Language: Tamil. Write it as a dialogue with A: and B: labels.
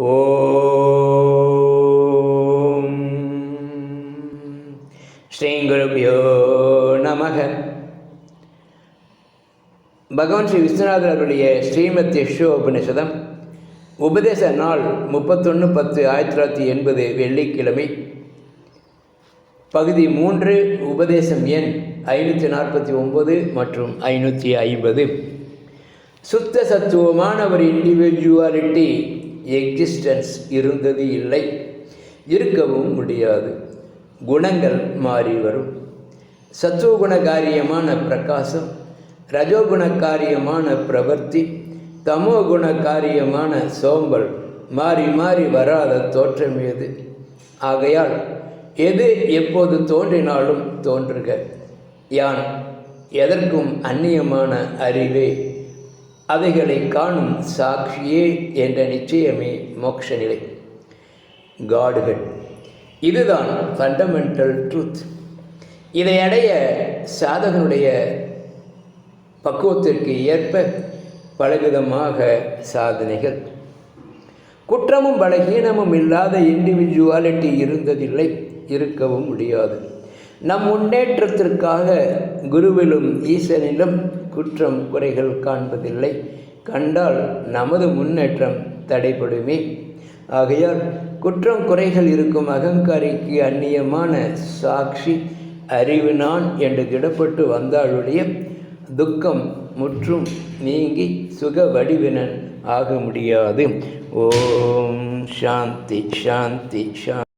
A: ஓம் ஸ்ரீ குருப்யோ நமக. பகவான் ஸ்ரீ விஸ்வநாதர் அவருடைய ஸ்ரீமத் யக்ஷோபனிஷதம் உபதேச நாள் 31/10/1980 வெள்ளிக்கிழமை, பகுதி 3, உபதேசம் எண் 549 மற்றும் 550. சுத்த சத்துவமான ஒரு இண்டிவிஜுவாலிட்டி எக்ஸிஸ்டன்ஸ் இருந்தது இல்லை, இருக்கவும் முடியாது. குணங்கள் மாறி வரும். சத்துவகுண காரியமான பிரகாசம், ரஜோகுண காரியமான பிரவர்த்தி, தமோகுண காரியமான சோம்பல் மாறி மாறி வராத தோற்றம் எது? ஆகையால் எது எப்போது தோன்றினாலும் தோன்றுக, யான் எதற்கும் அந்நியமான அறிவே, அவைகளை காணும் சாட்சியே என்ற நிச்சயமே மோட்ச நிலை, காடுகள். இதுதான் ஃபண்டமெண்டல் ட்ரூத். இதை அடைய சாதகனுடைய பக்குவத்திற்கு ஏற்ப பலவிதமாக சாதனைகள். குற்றமும் பலகீனமும் இல்லாத இண்டிவிஜுவாலிட்டி இருந்ததில்லை, இருக்கவும் முடியாது. நம் முன்னேற்றத்திற்காக குருவிலும் ஈசனிலும் குற்றம் குறைகள் காண்பதில்லை. கண்டால் நமது முன்னேற்றம் தடைபடுமே. ஆகையால் குற்றம் குறைகள் இருக்கும் அகங்காரிக்கு அந்நியமான சாட்சி அறிவு நான் என்று திடப்பட்டு வந்தாலுடைய துக்கம் முற்றும் நீங்கி சுக வடிவினன் ஆக முடியாது. ஓம் சாந்தி சாந்தி சாந்தி.